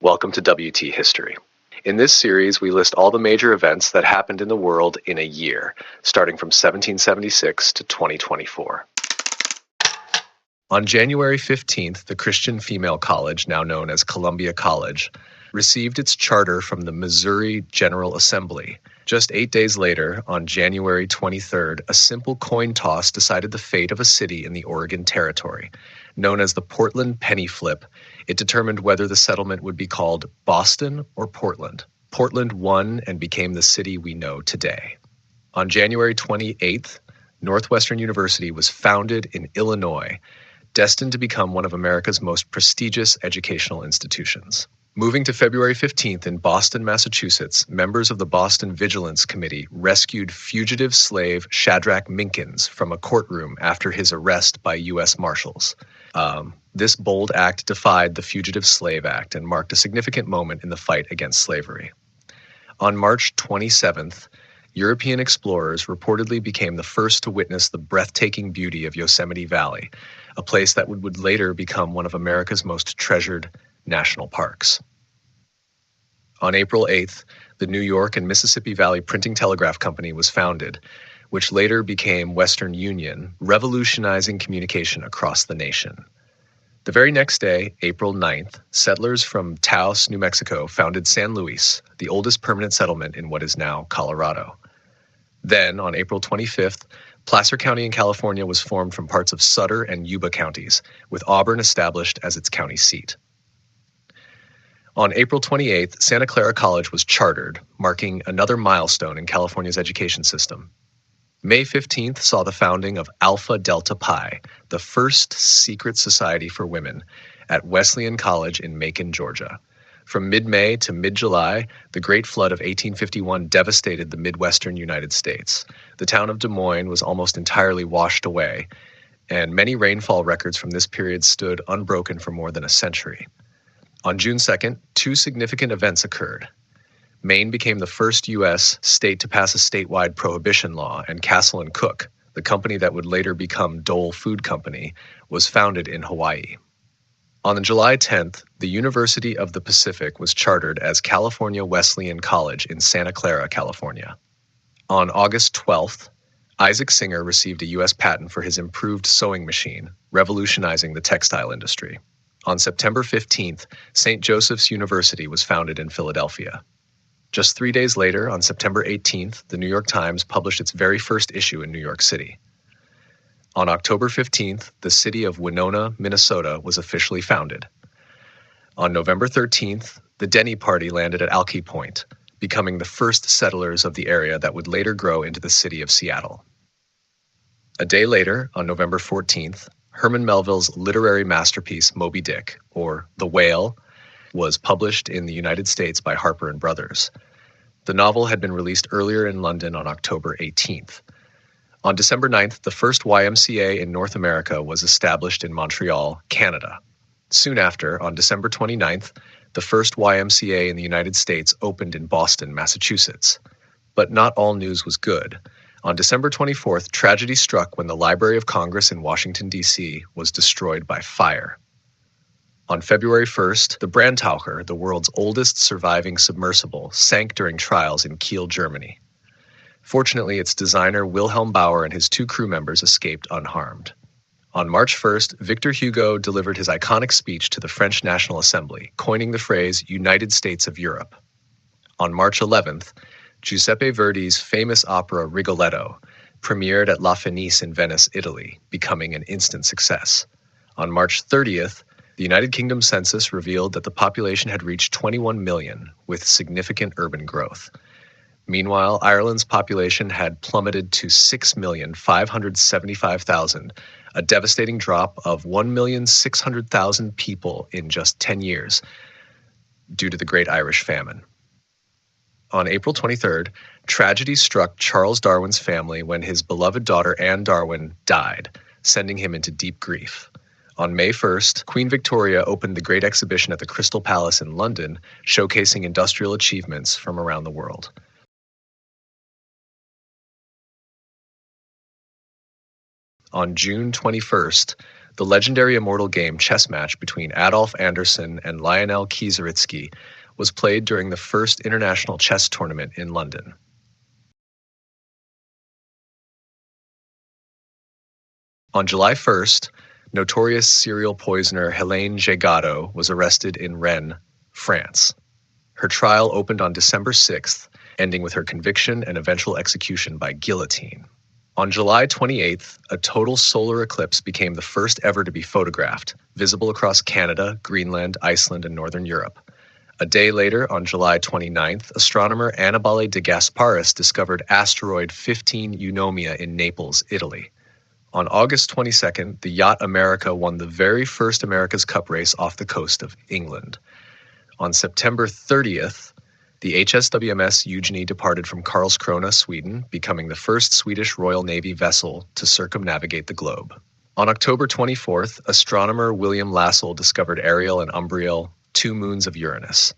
Welcome to WT History. In this series, we list all the major events that happened in the world in a year, starting from 1776 to 2024. On January 15th, the Christian Female College, now known as Columbia College, received its charter from the Missouri General Assembly. Just 8 days later, on January 23rd, a simple coin toss decided the fate of a city in the Oregon Territory. Known as the Portland Penny Flip, it determined whether the settlement would be called Boston or Portland. Portland won and became the city we know today. On January 28th, Northwestern University was founded in Illinois, destined to become one of America's most prestigious educational institutions. Moving to February 15th in Boston, Massachusetts, members of the Boston Vigilance Committee rescued fugitive slave Shadrach Minkins from a courtroom after his arrest by U.S. Marshals. This bold act defied the Fugitive Slave Act and marked a significant moment in the fight against slavery. On March 27th, European explorers reportedly became the first to witness the breathtaking beauty of Yosemite Valley, a place that would later become one of America's most treasured national parks. On April 8th, the New York and Mississippi Valley Printing Telegraph Company was founded, which later became Western Union, revolutionizing communication across the nation. The very next day, April 9th, settlers from Taos, New Mexico, founded San Luis, the oldest permanent settlement in what is now Colorado. Then, on April 25th, Placer County in California was formed from parts of Sutter and Yuba counties, with Auburn established as its county seat. On April 28th, Santa Clara College was chartered, marking another milestone in California's education system. May 15th saw the founding of Alpha Delta Pi, the first secret society for women, at Wesleyan College in Macon, Georgia. From mid-May to mid-July, the Great Flood of 1851 devastated the Midwestern United States. The town of Des Moines was almost entirely washed away, and many rainfall records from this period stood unbroken for more than a century. On June 2nd, two significant events occurred. Maine became the first U.S. state to pass a statewide prohibition law, and Castle & Cooke, the company that would later become Dole Food Company, was founded in Hawaii. On July 10th, the University of the Pacific was chartered as California Wesleyan College in Santa Clara, California. On August 12th, Isaac Singer received a U.S. patent for his improved sewing machine, revolutionizing the textile industry. On September 15th, St. Joseph's University was founded in Philadelphia. Just 3 days later, on September 18th, the New York Times published its very first issue in New York City. On October 15th, the city of Winona, Minnesota was officially founded. On November 13th, the Denny Party landed at Alki Point, becoming the first settlers of the area that would later grow into the city of Seattle. A day later, on November 14th, Herman Melville's literary masterpiece Moby Dick, or The Whale, was published in the United States by Harper & Brothers. The novel had been released earlier in London on October 18th. On December 9th, the first YMCA in North America was established in Montreal, Canada. Soon after, on December 29th, the first YMCA in the United States opened in Boston, Massachusetts. But not all news was good. On December 24th, tragedy struck when the Library of Congress in Washington, D.C. was destroyed by fire. On February 1st, the Brandtaucher, the world's oldest surviving submersible, sank during trials in Kiel, Germany. Fortunately, its designer Wilhelm Bauer and his two crew members escaped unharmed. On March 1st, Victor Hugo delivered his iconic speech to the French National Assembly, coining the phrase United States of Europe. On March 11th, Giuseppe Verdi's famous opera Rigoletto premiered at La Fenice in Venice, Italy, becoming an instant success. On March 30th, the United Kingdom census revealed that the population had reached 21 million, with significant urban growth. Meanwhile, Ireland's population had plummeted to 6,575,000, a devastating drop of 1,600,000 people in just 10 years due to the Great Irish Famine. On April 23rd, tragedy struck Charles Darwin's family when his beloved daughter Anne Darwin died, sending him into deep grief. On May 1st, Queen Victoria opened the Great Exhibition at the Crystal Palace in London, showcasing industrial achievements from around the world. On June 21st, The legendary immortal game chess match between Adolf Anderssen and Lionel Kieseritzky was played during the first international chess tournament in London. On July 1st, notorious serial poisoner Hélène Gégaud was arrested in Rennes, France. Her trial opened on December 6th, ending with her conviction and eventual execution by guillotine. On July 28th, a total solar eclipse became the first ever to be photographed, visible across Canada, Greenland, Iceland, and Northern Europe. A day later, on July 29th, astronomer Annibale de Gasparis discovered asteroid 15 Eunomia in Naples, Italy. On August 22nd, the yacht America won the very first America's Cup race off the coast of England. On September 30th, the HSWMS Eugenie departed from Karlskrona, Sweden, becoming the first Swedish Royal Navy vessel to circumnavigate the globe. On October 24th, astronomer William Lassell discovered Ariel and Umbriel, two moons of Uranus.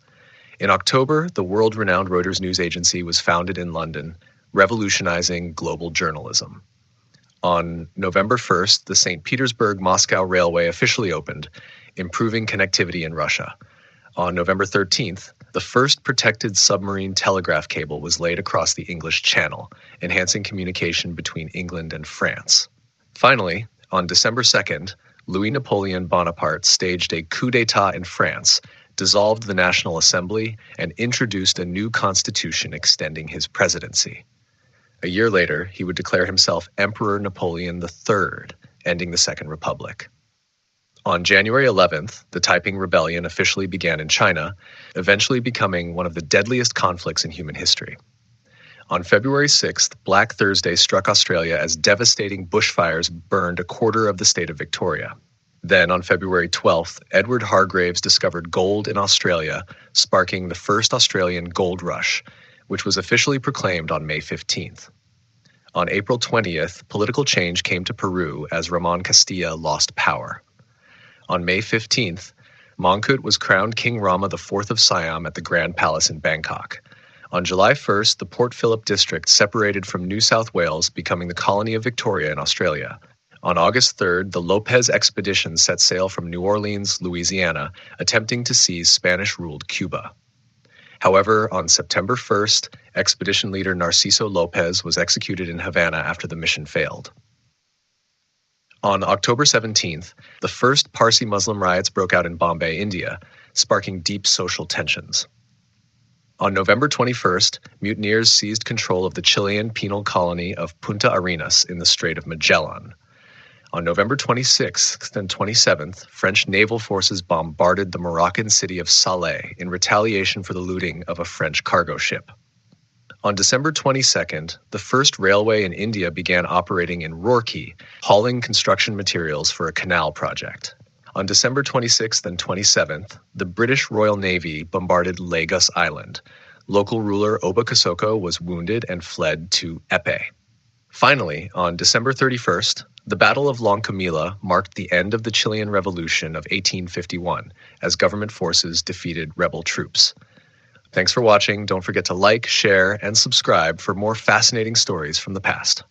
In October, the world-renowned Reuters News Agency was founded in London, revolutionizing global journalism. On November 1st, the St. Petersburg-Moscow Railway officially opened, improving connectivity in Russia. On November 13th, the first protected submarine telegraph cable was laid across the English Channel, enhancing communication between England and France. Finally, on December 2nd, Louis-Napoleon Bonaparte staged a coup d'état in France, dissolved the National Assembly, and introduced a new constitution extending his presidency. A year later, he would declare himself Emperor Napoleon III, ending the Second Republic. On January 11th, the Taiping Rebellion officially began in China, eventually becoming one of the deadliest conflicts in human history. On February 6th, Black Thursday struck Australia as devastating bushfires burned a quarter of the state of Victoria. Then, on February 12th, Edward Hargreaves discovered gold in Australia, sparking the first Australian gold rush, which was officially proclaimed on May 15th. On April 20th, political change came to Peru as Ramon Castilla lost power. On May 15th, Mongkut was crowned King Rama IV of Siam at the Grand Palace in Bangkok. On July 1st, the Port Phillip district separated from New South Wales, becoming the colony of Victoria in Australia. On August 3rd, the Lopez expedition set sail from New Orleans, Louisiana, attempting to seize Spanish-ruled Cuba. However, on September 1st, expedition leader Narciso Lopez was executed in Havana after the mission failed. On October 17th, the first Parsi Muslim riots broke out in Bombay, India, sparking deep social tensions. On November 21st, mutineers seized control of the Chilean penal colony of Punta Arenas in the Strait of Magellan. On November 26th and 27th, French naval forces bombarded the Moroccan city of Salé in retaliation for the looting of a French cargo ship. On December 22nd, the first railway in India began operating in Roorkee, hauling construction materials for a canal project. On December 26th and 27th, the British Royal Navy bombarded Lagos Island. Local ruler Oba Kosoko was wounded and fled to Epe. Finally, on December 31st, the Battle of Loncomila marked the end of the Chilean Revolution of 1851 as government forces defeated rebel troops. Thanks for watching. Don't forget to like, share, and subscribe for more fascinating stories from the past.